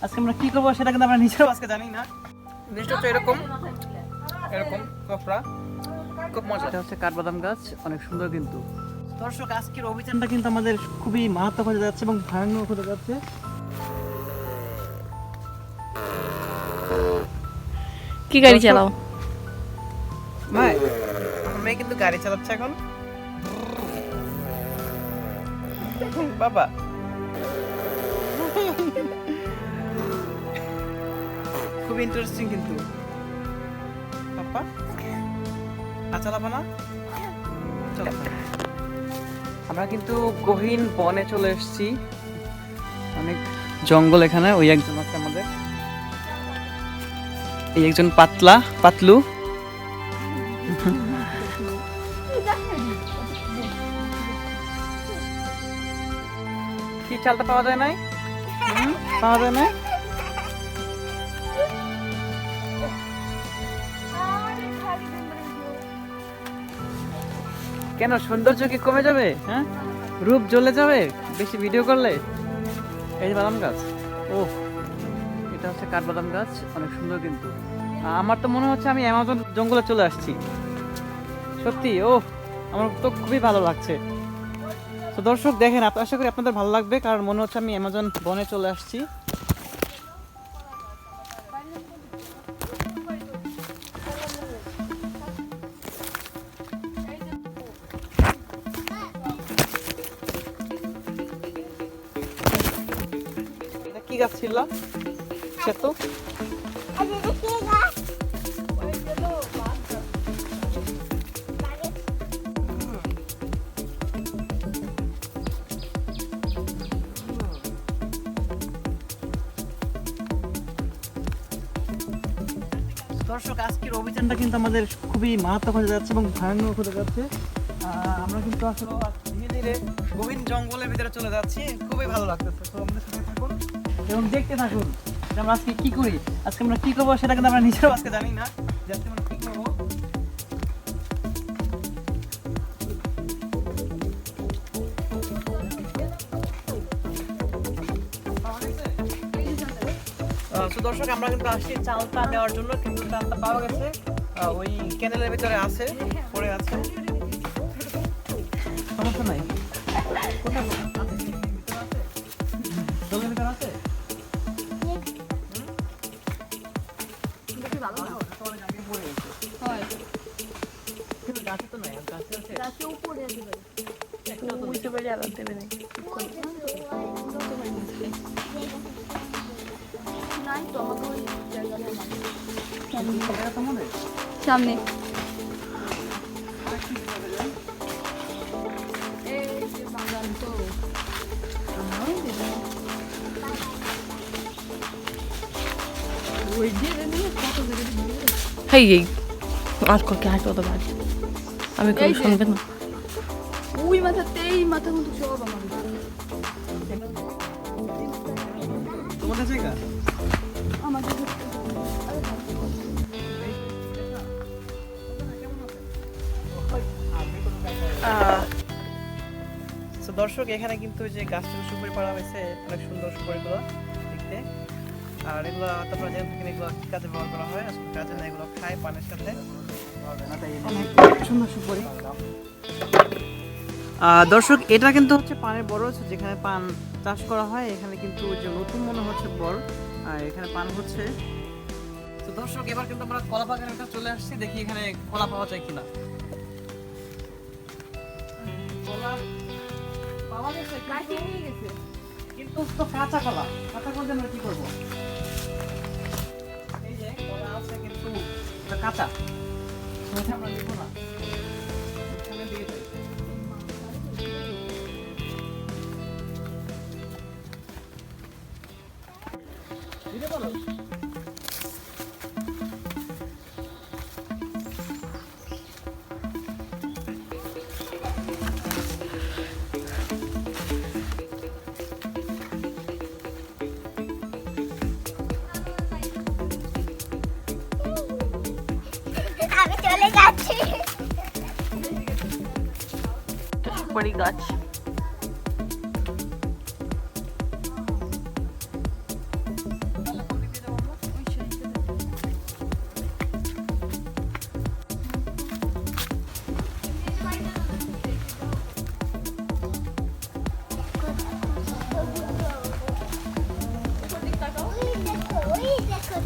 আজকে আমরা কি করবো সেটা কিন্তু আমরা নিজেরাও আজকে জানি না। জিনিসটা হচ্ছে এরকম এরকম কপড়া, খুব মজা। এটা হচ্ছে কাঠবাদাম গাছ, অনেক সুন্দর কিন্তু। দর্শক, আজকের অভিযানটা কিন্তু আমাদের খুবই মারাত্মক হয়ে যাচ্ছে এবং ভয়ানক হতে যাচ্ছে। কি গাড়ি চালাও? মেয়ে কিন্তু গাড়ি চালাচ্ছে এখন। বাবা খুব ইন্টারেস্টিং কিন্তু। পাপা চালাবো না? চলো। আমরা কিন্তু গহীন বনে চলে এসেছি, অনেক জঙ্গল এখানে। ওই একজন আছে আমাদের, এই একজন পাতলু। কি চালটা পাওয়া যায় নাই? পাওয়া যায় নাই? কেন, সৌন্দর্য কি কমে যাবে? হ্যাঁ, রূপ জ্বলে যাবে বেশি ভিডিও করলে? এই যে বাদাম গাছ, ও এটা হচ্ছে কাঠবাদাম গাছ, অনেক সুন্দর কিন্তু। আমার তো মনে হচ্ছে আমি অ্যামাজন জঙ্গলে চলে আসছি, সত্যি। ও আমার তো খুবই ভালো লাগছে। তো দর্শক দেখেন, আশা করি আপনাদের ভালো লাগবে, কারণ মনে হচ্ছে আমি অ্যামাজন বনে চলে আসছি। এটা কি গাছ ছিল সে তো? দর্শক, আজকের অভিযানটা কিন্তু আমাদের খুবই মারাত্মক হয়ে যাচ্ছে এবং ভয়ানক হতে যাচ্ছে। আমরা কিন্তু আসলে ধীরে ধীরে গভীর জঙ্গলের ভিতরে চলে যাচ্ছি, খুবই ভালো লাগতেছে। তো আমাদের সাথে থাকুন এবং দেখতে থাকুন যে আমরা আজকে কি করি। আজকে আমরা কি করবো সেটা কিন্তু আমরা নিজেরাও আজকে জানি না যে আজকে আমরা কি করবো। তো দর্শক, আমরা কিন্তু আসছি চালটা দেওয়ার জন্য, কিন্তু চালটা পাওয়া গেছে ওই ক্যানেলের ভিতরে আছে, পড়ে আছে। সমস্যা নাই। জলের ভিতরে আছে। গাছে তো নাই, গাছে আছে। সামনে আর কত বাজ আমি কোনো শুনবে না। ওই মাথাতেই মাথা মতো সব আমার তোমাদের জায়গা আমাদের দর্শক, এখানে কিন্তু যে গাছটা সুপারি পাড়া হয়েছে, অনেক সুন্দর সুপারিগুলো দেখতে। আর এগুলো তোমরা জেনে থাকেন, এগুলো কি কাজে ব্যবহার করা হয়? আসলে কাজে না, এগুলো খায় পানের সাথে। সুন্দর সুপারি। দর্শক, এটা কিন্তু হচ্ছে পানের বড়, যেখানে পান চাষ করা হয়। এখানে কিন্তু যে নতুন মনে হচ্ছে বড়, আর এখানে পান হচ্ছে। তো দর্শক, এবার কিন্তু আমরা কলা বাগানের কাছে চলে আসছি, দেখি এখানে কলা পাওয়া যায় কিনা। কলা পাওয়া গেছে কিন্তু তো কাঁচা কলা, কাঁচা কলা আমরা কি করবো? এই যে কলা আছে কিন্তু এটা কাঁচা, সেটা আমরা নিব না। এখানে দিয়ে যাই। দিতে পারো? আমি চলে যাচ্ছি। সুপারি গাছ। ও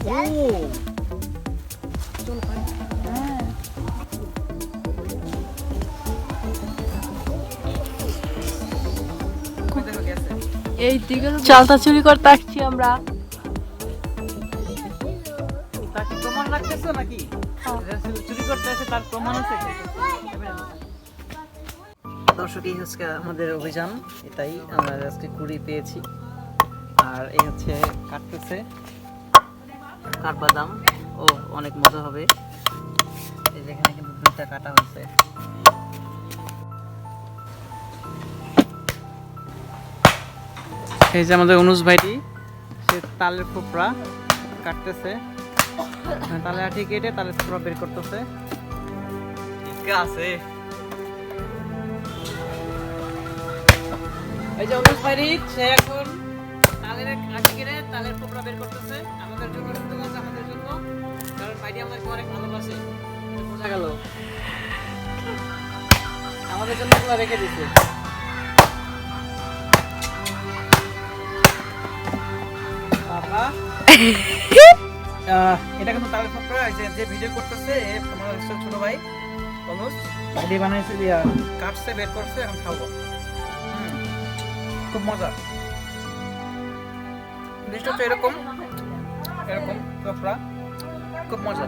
চলো ভাই হ্যাঁ কই দেখো গেছে এই দিকে চালতা চুরি করতে আসছি আমরা। তাকে প্রমাণ রাখতেছো নাকি চুরি করতে আসে তার প্রমাণ আছে দর্শক এই হচ্ছে আমাদের অভিযান এটাই আমরা আজকে কুড়ি পেয়েছি আর এই হচ্ছে কাটতেছে কাঠবাদাম ও অনেক মজা হবে এই যেখানে কিন্তু দুইটা কাটা হয়েছে এই যে আমাদের অনুজ ভাইটি সে তালের খোপড়া কাটতেছে তালের আঠি কেটে তালের খোপড়া বের করতেছে ঠিক আছে এই যে অনুজ ভাইটি সে এখন তালের আঠি কেটে তালের খোপড়া বের করতেছে আমাদের জন্য শুধু আছে আমাদের জন্য কারণ ভাইটি আমাদেরকে অনেক ভালোবাসে বোঝা গেল আমাদের জন্য এগুলো রেখে দিছে বাবা এটা কিন্তু তালের খোপড়া যে ভিডিও করতেছে আমার ছোট ভাই অনুজ ভাইটি বানাইছে দিয়া কাটছে বের করছে এখন খাবো খুব মজা জিনিসটা হচ্ছে এরকম এরকম খোপড়া খুব মজা